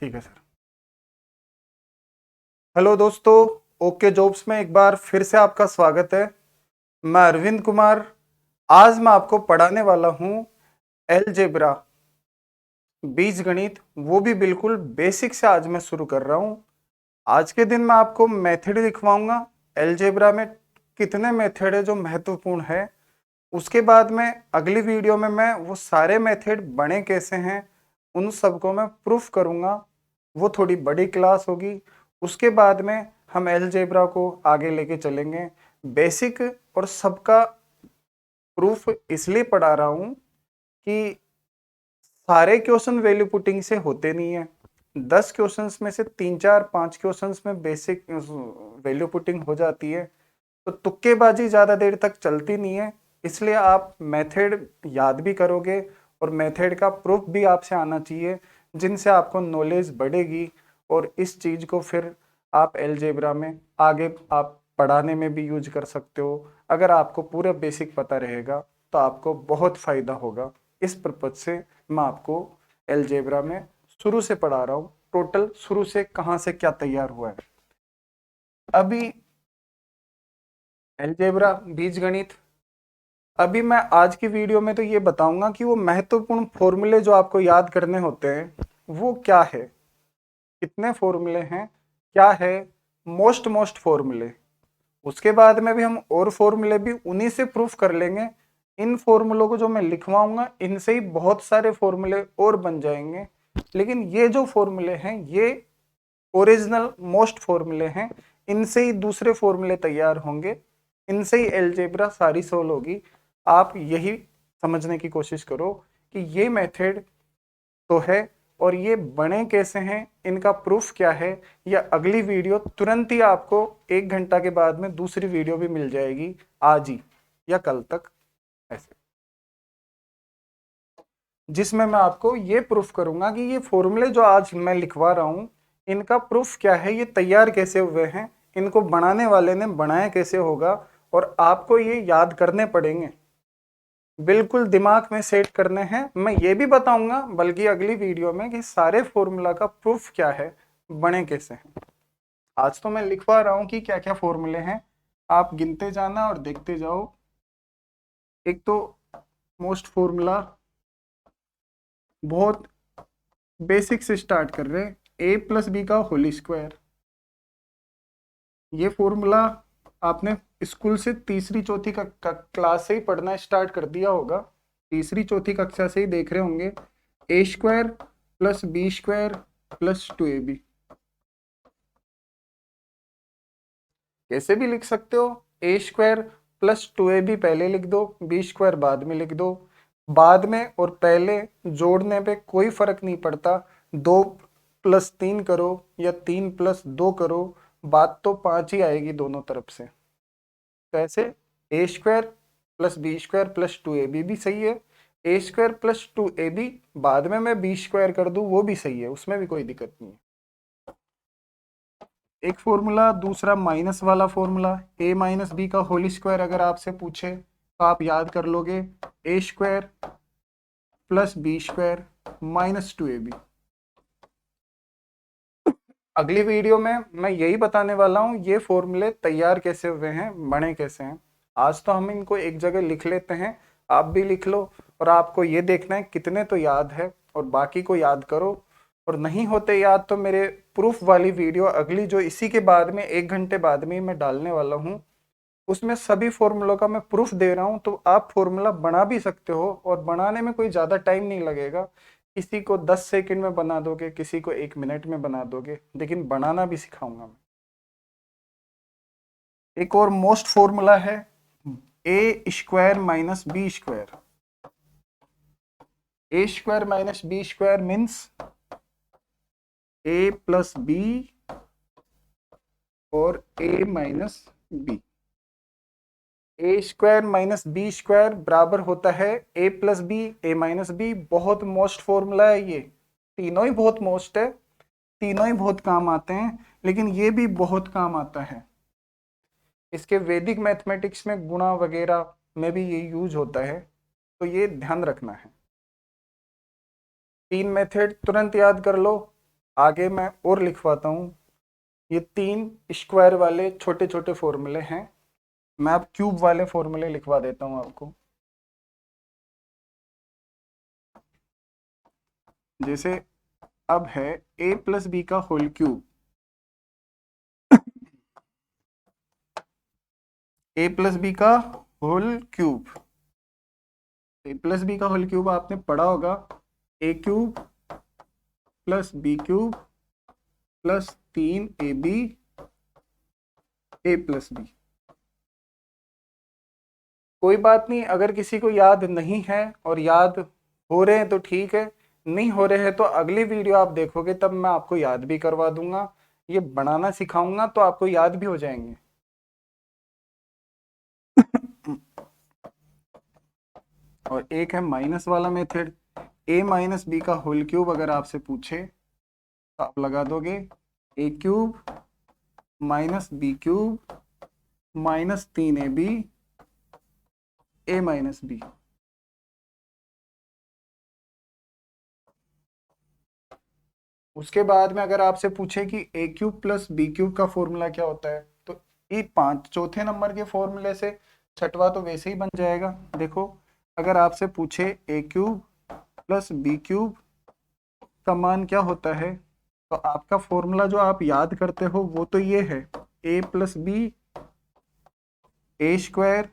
ठीक है sir. Hello दोस्तों, ओके जॉब्स में एक बार फिर से आपका स्वागत है। मैं अरविंद कुमार। आज मैं आपको पढ़ाने वाला हूँ अलजेब्रा, बीज गणित, वो भी बिल्कुल बेसिक से आज मैं शुरू कर रहा हूँ। आज के दिन मैं आपको मेथड दिखवाऊंगा। अलजेब्रा में कितने मेथड है जो महत्वपूर्ण है। उसके बाद में अगली वीडियो में मैं वो सारे मेथड बने कैसे हैं उन सबको मैं प्रूफ करूंगा। वो थोड़ी बड़ी क्लास होगी। उसके बाद में हम अलजेब्रा को आगे लेके चलेंगे। बेसिक और सबका प्रूफ इसलिए पढ़ा रहा हूँ कि सारे क्वेश्चन वैल्यू पुटिंग से होते नहीं है। 10 क्वेश्चंस में से 3 4 5 क्वेश्चंस में बेसिक वैल्यू पुटिंग हो जाती है, तो तुक्केबाजी ज़्यादा देर तक चलती नहीं है। इसलिए आप मेथड याद भी करोगे और मेथड का प्रूफ भी आपसे आना चाहिए, जिनसे आपको नॉलेज बढ़ेगी और इस चीज़ को फिर आप अलजेब्रा में आगे आप पढ़ाने में भी यूज कर सकते हो। अगर आपको पूरा बेसिक पता रहेगा तो आपको बहुत फ़ायदा होगा। इस पर्पज से मैं आपको अलजेब्रा में शुरू से पढ़ा रहा हूँ। टोटल शुरू से कहाँ से क्या तैयार हुआ है। अभी अलजेब्रा बीजगणित, अभी मैं आज की वीडियो में तो ये बताऊंगा कि वो महत्वपूर्ण फॉर्मूले जो आपको याद करने होते हैं वो क्या है, कितने फॉर्मूले हैं, क्या है मोस्ट फॉर्मूले। उसके बाद में भी हम और फॉर्मूले भी उन्हीं से प्रूफ कर लेंगे। इन फॉर्मूलों को जो मैं लिखवाऊंगा इनसे ही बहुत सारे फॉर्मूले और बन जाएंगे। लेकिन ये जो फॉर्मूले हैं ये ओरिजिनल मोस्ट फॉर्मूले हैं। इनसे ही दूसरे फॉर्मूले तैयार होंगे, इनसे ही अलजेब्रा सारी सोल्व होगी। आप यही समझने की कोशिश करो कि ये मेथड तो है और ये बने कैसे हैं, इनका प्रूफ क्या है। या अगली वीडियो तुरंत ही आपको 1 घंटा के बाद में दूसरी वीडियो भी मिल जाएगी, आज ही या कल तक ऐसे, जिसमें मैं आपको ये प्रूफ करूंगा कि ये फॉर्मूले जो आज मैं लिखवा रहा हूँ इनका प्रूफ क्या है, ये तैयार कैसे हुए हैं, इनको बनाने वाले ने बनाया कैसे होगा। और आपको ये याद करने पड़ेंगे, बिल्कुल दिमाग में सेट करने हैं। मैं ये भी बताऊंगा बल्कि अगली वीडियो में कि सारे फॉर्मूला का प्रूफ क्या है, बने कैसे हैं। आज तो मैं लिखवा रहा हूँ कि क्या क्या फॉर्मूले हैं, आप गिनते जाना और देखते जाओ। एक तो मोस्ट फॉर्मूला, बहुत बेसिक से स्टार्ट कर रहे हैं, ए प्लस बी का होल स्क्वायर। ये फॉर्मूला आपने स्कूल से तीसरी चौथी क्लास से ही पढ़ना स्टार्ट कर दिया होगा। तीसरी चौथी कक्षा से ही देख रहे होंगे। A square plus B square plus 2ab। कैसे भी लिख सकते हो, ए स्क्वायर प्लस 2ab पहले लिख दो, बी स्क्वायर बाद में लिख दो। बाद में और पहले जोड़ने पे कोई फर्क नहीं पड़ता। 2+3 करो या 3+2 करो, बात तो 5 ही आएगी दोनों तरफ से। तो ऐसे a square plus B square plus 2ab भी सही है। ए स्क्वायर प्लस 2ab बाद में मैं बी स्क्वायर कर दूं वो भी सही है, उसमें भी कोई दिक्कत नहीं है। एक फॉर्मूला, दूसरा माइनस वाला फॉर्मूला, ए माइनस बी का होल स्क्वायर अगर आपसे पूछे तो आप याद कर लोगे, a square plus B square minus 2ab। अगली वीडियो में मैं यही बताने वाला हूँ ये फॉर्मूले तैयार कैसे हुए हैं, बने कैसे हैं। आज तो हम इनको एक जगह लिख लेते हैं, आप भी लिख लो। और आपको ये देखना है कितने तो याद है और बाकी को याद करो। और नहीं होते याद तो मेरे प्रूफ वाली वीडियो अगली जो इसी के बाद में 1 घंटे बाद में ही मैं डालने वाला हूँ, उसमें सभी फॉर्मूलों का मैं प्रूफ दे रहा हूँ। तो आप फॉर्मूला बना भी सकते हो और बनाने में कोई ज़्यादा टाइम नहीं लगेगा। किसी को 10 सेकंड में बना दोगे, किसी को 1 मिनट में बना दोगे, लेकिन बनाना भी सिखाऊंगा मैं। एक और मोस्ट फॉर्मूला है, a square minus b square. A square minus b square means a plus b और a minus b. A square minus b square बराबर होता है a plus B, a minus b. बहुत मोस्ट फॉर्मूला है ये, तीनों ही बहुत मोस्ट है, तीनों ही बहुत काम आते हैं, लेकिन ये भी बहुत काम आता है। इसके वैदिक मैथमेटिक्स में गुणा वगैरह में भी ये यूज होता है, तो ये ध्यान रखना है। 3 मेथड तुरंत याद कर लो। आगे मैं और लिखवाता हूँ। ये 3 स्क्वायर वाले छोटे छोटे फॉर्मूले हैं, मैं अब क्यूब वाले फॉर्मूले लिखवा देता हूँ आपको। जैसे अब है a प्लस बी का whole cube, a plus b का whole cube, a plus b का होल क्यूब आपने पढ़ा होगा, a cube plus B cube plus 3ab a plus b. कोई बात नहीं, अगर किसी को याद नहीं है और याद हो रहे हैं तो ठीक है, नहीं हो रहे हैं तो अगली वीडियो आप देखोगे तब मैं आपको याद भी करवा दूंगा, ये बनाना सिखाऊंगा तो आपको याद भी हो जाएंगे। और एक है माइनस वाला मेथड, a माइनस बी का होल क्यूब अगर आपसे पूछे तो आप लगा दोगे a cube minus B cube minus 3ab a minus B. उसके बाद में अगर आपसे पूछे कि a cube plus B cube का फॉर्मूला क्या होता है, तो ये 5 चौथे नंबर के फॉर्मूले से छठवा तो वैसे ही बन जाएगा। देखो, अगर आपसे पूछे a cube plus B cube का मान क्या होता है, तो आपका फॉर्मूला जो आप याद करते हो वो तो ये है, a plus B A square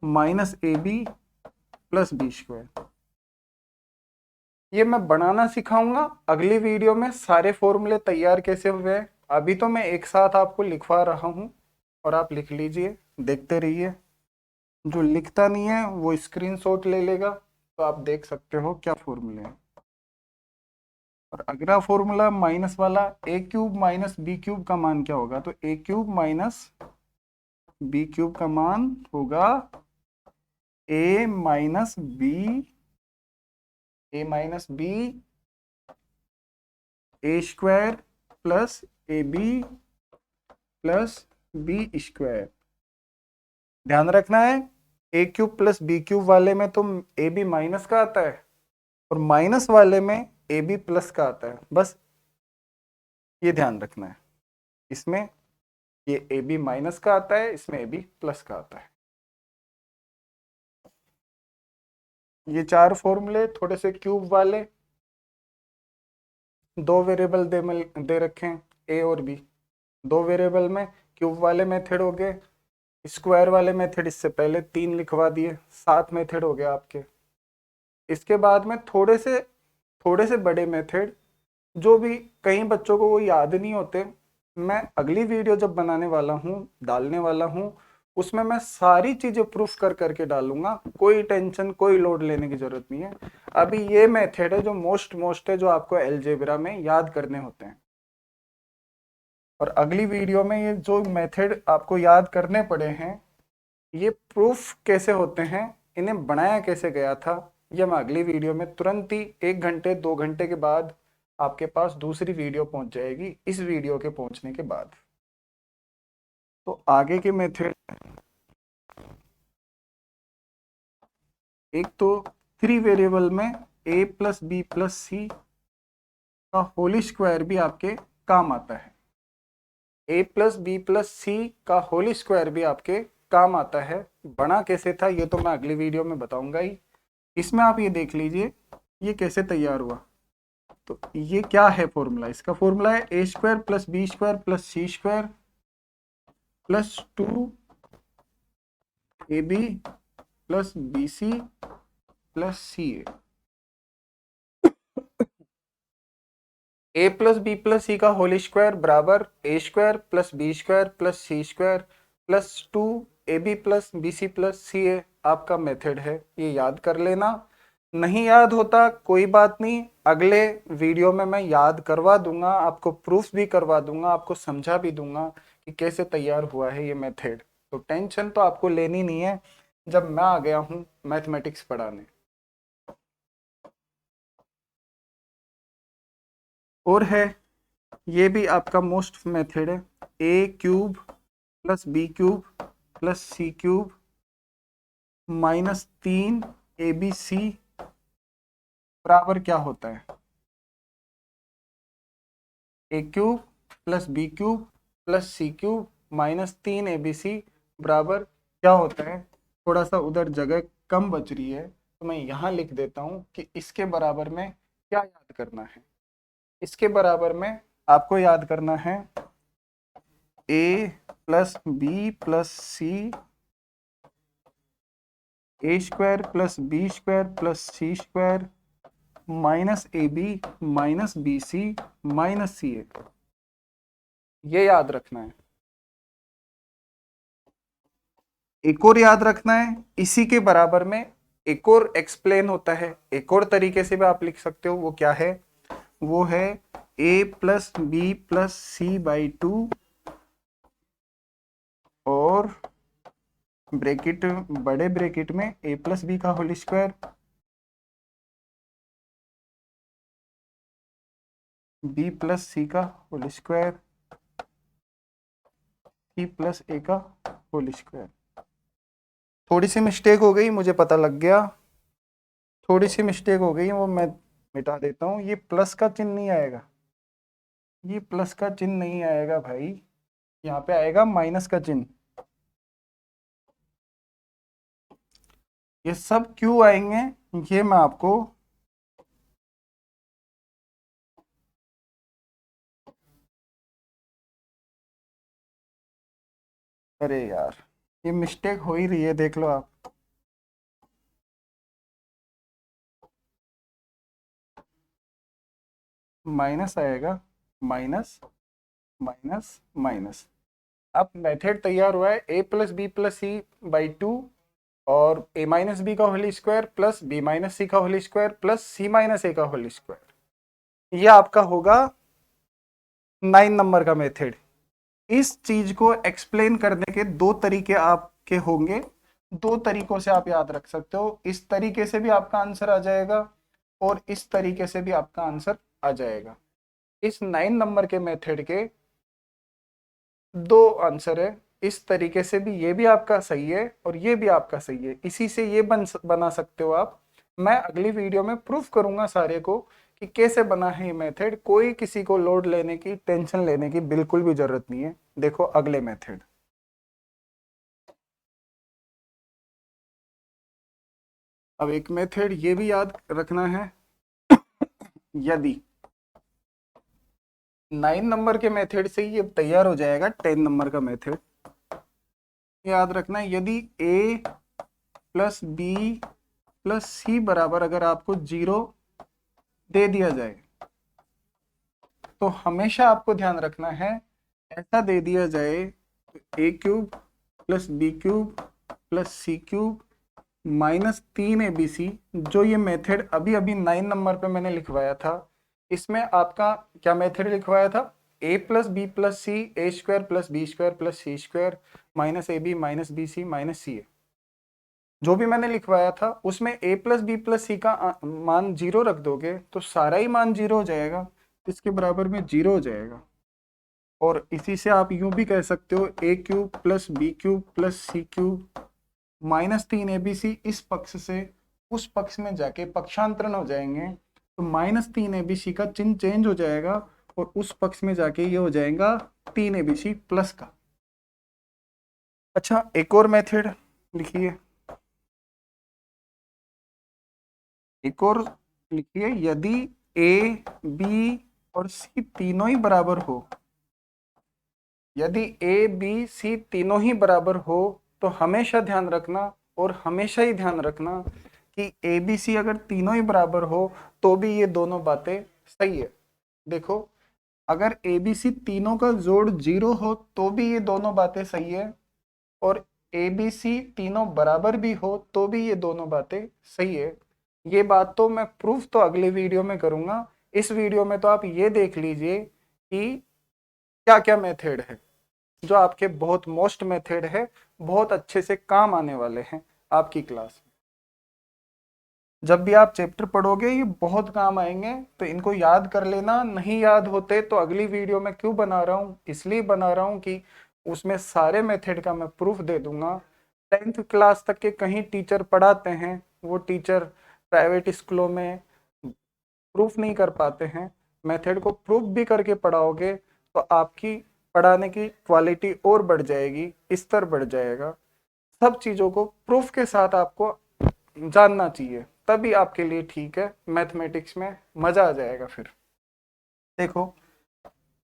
minus A B plus B square. ये मैं बनाना सिखाऊंगा अगली वीडियो में, सारे फॉर्मूले तैयार कैसे हुए हैं। अभी तो मैं एक साथ आपको लिखवा रहा हूं और आप लिख लीजिए, देखते रहिए। जो लिखता नहीं है वो स्क्रीनशॉट ले लेगा, तो आप देख सकते हो क्या फॉर्मूले हैं। और अगला फॉर्मूला माइनस वाला, a cube minus B cube का मान क्या होगा, तो a cube minus B cube का मान होगा a minus b, a minus b A square plus a B plus B square. ध्यान रखना है, a cube plus B cube वाले में तो ए बी माइनस का आता है और माइनस वाले में ए बी प्लस का आता है, बस ये ध्यान रखना है। इसमें ये ए बी माइनस का आता है, इसमें ए बी प्लस का आता है। ये 4 फॉर्मूले थोड़े से क्यूब वाले, 2 वेरिएबल दे रखे हैं ए और बी, 2 वेरिएबल में क्यूब वाले मेथड हो गए। स्क्वायर वाले मेथड इससे पहले 3 लिखवा दिए, 7 मेथड हो गए आपके। इसके बाद में थोड़े से बड़े मेथड, जो भी कई बच्चों को वो याद नहीं होते, मैं अगली वीडियो जब बनाने वाला हूँ, डालने वाला हूँ, उसमें मैं सारी चीजें प्रूफ कर करके डालूंगा। कोई टेंशन, कोई लोड लेने की जरूरत नहीं है। अभी ये मेथड है जो मोस्ट है, जो आपको अलजेब्रा में याद करने होते हैं। और अगली वीडियो में ये जो मेथड आपको याद करने पड़े हैं, ये प्रूफ कैसे होते हैं, इन्हें बनाया कैसे गया था, ये मैं अगली वीडियो में तुरंत ही 1 घंटे 2 घंटे के बाद आपके पास दूसरी वीडियो पहुंच जाएगी, इस वीडियो के पहुंचने के बाद। तो आगे के मेथड, एक तो 3 वेरिएबल में a plus b plus c का होल स्क्वायर भी आपके काम आता है। a plus b plus c का होल स्क्वायर भी आपके काम आता है। बना कैसे था ये तो मैं अगली वीडियो में बताऊंगा ही। इसमें आप ये देख लीजिए ये कैसे तैयार हुआ। तो ये क्या है फॉर्मूला, इसका फॉर्मूला है a square plus B square plus c square plus 2ab plus b c plus c a plus b plus c का होल स्क्वायर बराबर a square plus B square plus c square plus 2ab plus b c plus c a आपका method है। ये याद कर लेना। नहीं याद होता कोई बात नहीं, अगले वीडियो में मैं याद करवा दूंगा, आपको प्रूफ भी करवा दूंगा, आपको समझा भी दूंगा कि कैसे तैयार हुआ है ये मेथड। तो टेंशन तो आपको लेनी नहीं है, जब मैं आ गया हूँ मैथमेटिक्स पढ़ाने। और है, ये भी आपका मोस्ट मेथड है, a cube plus B cube plus c cube minus 3 a b c बराबर क्या होता है, a cube plus B cube plus c cube minus 3 ABC बराबर क्या होता है, थोड़ा सा उधर जगह कम बच रही है तो मैं यहाँ लिख देता हूँ कि इसके बराबर में क्या याद करना है। इसके बराबर में आपको याद करना है a plus b plus c, a square plus B square plus c square minus A b minus b c minus c a, ये याद रखना है। एक और याद रखना है, इसी के बराबर में एक और एक्सप्लेन होता है, एक और तरीके से भी आप लिख सकते हो। वो क्या है, वो है a plus b plus c by 2 और ब्रैकेट बड़े ब्रैकेट में ए प्लस बी का whole square b plus c का whole square c plus a का होल स्क्वायर। थोड़ी सी मिस्टेक हो गई, मुझे पता लग गया, थोड़ी सी मिस्टेक हो गई, वो मैं मिटा देता हूँ। ये प्लस का चिन्ह नहीं आएगा, ये प्लस का चिन्ह नहीं आएगा भाई, यहाँ पे आएगा माइनस का चिन्ह। ये सब क्यों आएंगे ये मैं आपको अरे यार, ये मिस्टेक हो ही रही है, देख लो आप। माइनस आएगा, माइनस माइनस माइनस। अब मेथड तैयार हुआ है a plus b plus c by 2 और ए माइनस बी का whole square plus b minus c का whole square plus c minus a का होल स्क्वायर। ये आपका होगा 9 नंबर का मेथड। इस चीज को एक्सप्लेन करने के दो तरीके आपके होंगे, दो तरीकों से आप याद रख सकते हो। इस तरीके से भी आपका आंसर आ जाएगा और इस तरीके से भी आपका आंसर आ जाएगा। इस 9 नंबर के मेथड के दो आंसर है, इस तरीके से भी ये भी आपका सही है और ये भी आपका सही है। इसी से ये बना सकते हो आप। मैं अगली वीडियो में प्रूफ करूंगा सारे को कि कैसे बना है ये मेथड। कोई किसी को लोड लेने की, टेंशन लेने की बिल्कुल भी जरूरत नहीं है। देखो अगले मेथड, अब एक मेथड ये भी याद रखना है, यदि 9 नंबर के मेथड से ये तैयार हो जाएगा 10 नंबर का मेथड। याद रखना है, यदि a प्लस बी प्लस सी बराबर अगर आपको 0 दे दिया जाए तो हमेशा आपको ध्यान रखना है, ऐसा दे दिया जाए a cube plus B cube plus c cube minus 3 ABC, जो ये मेथड अभी अभी 9 नंबर पे मैंने लिखवाया था। इसमें आपका क्या मेथड लिखवाया था, a plus b plus c a square plus B square plus c square minus A b minus b c minus c a. जो भी मैंने लिखवाया था उसमें a plus b plus c का मान 0 रख दोगे तो सारा ही मान 0 हो जाएगा, इसके बराबर में 0 हो जाएगा। और इसी से आप यूं भी कह सकते हो a cube plus B cube plus c cube minus 3 ABC इस पक्ष से उस पक्ष में जाके पक्षांतरण हो जाएंगे तो माइनस 3 ABC का चिन्ह चेंज हो जाएगा और उस पक्ष में जाके ये हो जाएगा 3 ABC प्लस का। अच्छा एक और मेथड लिखिए, एक और लिखिए, यदि ए बी और सी तीनों ही बराबर हो, यदि ए बी सी तीनों ही बराबर हो तो हमेशा ध्यान रखना और हमेशा ही ध्यान रखना कि ए बी सी अगर तीनों ही बराबर हो तो भी ये दोनों बातें सही है। देखो अगर ए बी सी तीनों का जोड़ 0 हो तो भी ये दोनों बातें सही है और ए बी सी तीनों बराबर भी हो तो भी ये दोनों बातें सही है। ये बात तो मैं प्रूफ तो अगले वीडियो में करूंगा। इस वीडियो में तो आप ये देख लीजिए कि क्या क्या मेथड है जो आपके बहुत मोस्ट मेथड है, बहुत अच्छे से काम आने वाले हैं आपकी क्लास में। जब भी आप चैप्टर पढ़ोगे ये बहुत काम आएंगे, तो इनको याद कर लेना। नहीं याद होते तो अगली वीडियो में क्यों बना रहा हूँ, इसलिए बना रहा हूँ कि उसमें सारे मेथड का मैं प्रूफ दे दूंगा। 10th क्लास तक के कहीं टीचर पढ़ाते हैं, वो टीचर प्राइवेट स्कूलों में प्रूफ नहीं कर पाते हैं। मेथड को प्रूफ भी करके पढ़ाओगे तो आपकी पढ़ाने की क्वालिटी और बढ़ जाएगी, स्तर बढ़ जाएगा। सब चीज़ों को प्रूफ के साथ आपको जानना चाहिए, तभी आपके लिए ठीक है, मैथमेटिक्स में मजा आ जाएगा। फिर देखो,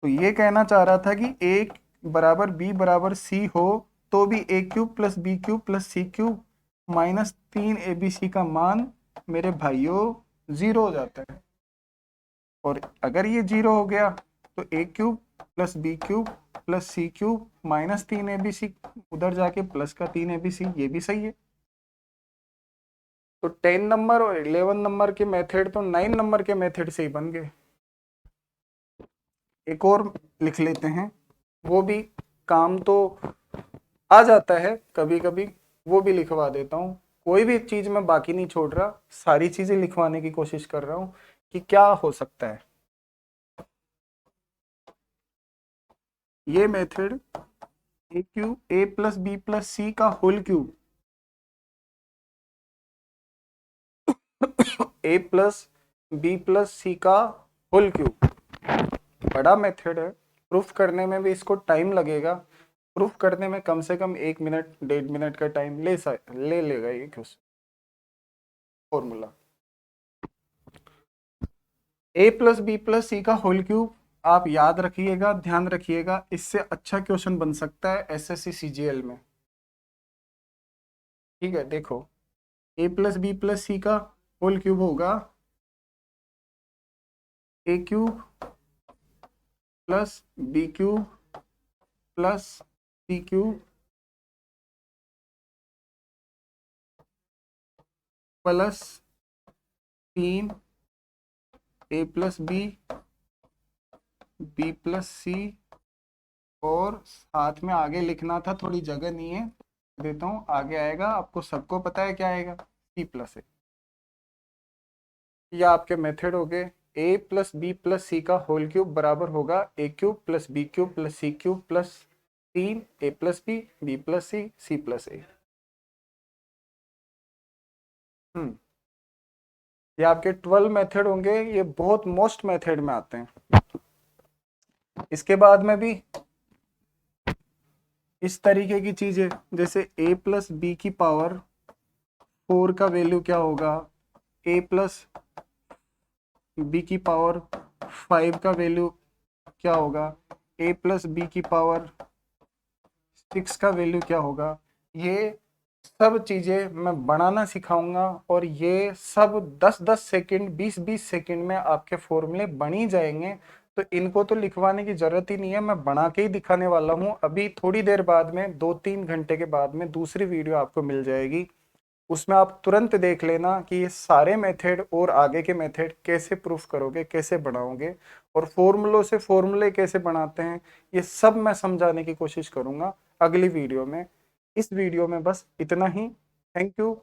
तो ये कहना चाह रहा था कि ए बराबर बी बराबर सी हो तो भी a cube plus B cube plus c cube minus 3 ABC का मान मेरे भाइयों 0 हो जाता है। और अगर ये 0 हो गया तो a cube plus B cube plus c cube minus 3 ABC, उधर जाके प्लस का 3 ABC, ये भी सही है। तो 10 नंबर और 11 नंबर के मेथड तो 9 नंबर के मेथड से ही बन गए। एक और लिख लेते हैं, वो भी काम तो आ जाता है कभी कभी, वो भी लिखवा देता हूँ। कोई भी चीज मैं बाकी नहीं छोड़ रहा, सारी चीजें लिखवाने की कोशिश कर रहा हूँ कि क्या हो सकता है। ये मेथड ए क्यूब ए प्लस बी प्लस सी का होल क्यूब ए प्लस बी प्लस सी का होल क्यूब बड़ा मेथड है। प्रूफ करने में भी इसको टाइम लगेगा, प्रूफ करने में कम से कम 1 मिनट 1.5 मिनट का टाइम ले लेगा ये क्वेश्चन। फॉर्मूला ए प्लस बी प्लस सी का होल क्यूब आप याद रखिएगा, ध्यान रखिएगा, इससे अच्छा क्वेश्चन बन सकता है एसएससी सीजीएल में। ठीक है, देखो, a plus b plus c का होल क्यूब होगा a cube plus B cube plus c cube plus 3 a plus b b plus c, और साथ में आगे लिखना था, थोड़ी जगह नहीं है, देता हूँ, आगे आएगा, आपको सबको पता है क्या आएगा, सी प्लस ए। या आपके मेथड हो गए, a plus b plus c का होल क्यूब बराबर होगा a cube plus B cube plus c cube plus 3 a plus b b plus c c plus a. ये आपके 12 मेथड होंगे, ये बहुत मोस्ट मेथड में आते हैं। इसके बाद में भी इस तरीके की चीजें, जैसे ए प्लस बी की पावर 4 का वैल्यू क्या होगा, ए प्लस बी की पावर 5 का वैल्यू क्या होगा, ए प्लस बी की पावर 6 का वैल्यू क्या होगा, ये सब चीजें मैं बनाना सिखाऊंगा। और ये सब 10-10 सेकंड 20-20 सेकंड में आपके फॉर्मूले बन ही जाएंगे। तो इनको तो लिखवाने की जरूरत ही नहीं है, मैं बना के ही दिखाने वाला हूँ। अभी थोड़ी देर बाद में 2-3 घंटे के बाद में दूसरी वीडियो आपको मिल जाएगी, उसमें आप तुरंत देख लेना कि ये सारे मेथड और आगे के मेथड कैसे प्रूफ करोगे, कैसे बनाओगे, और फॉर्मूलों से फॉर्मूले कैसे बनाते हैं, ये सब मैं समझाने की कोशिश करूंगा अगली वीडियो में। इस वीडियो में बस इतना ही। Thank you.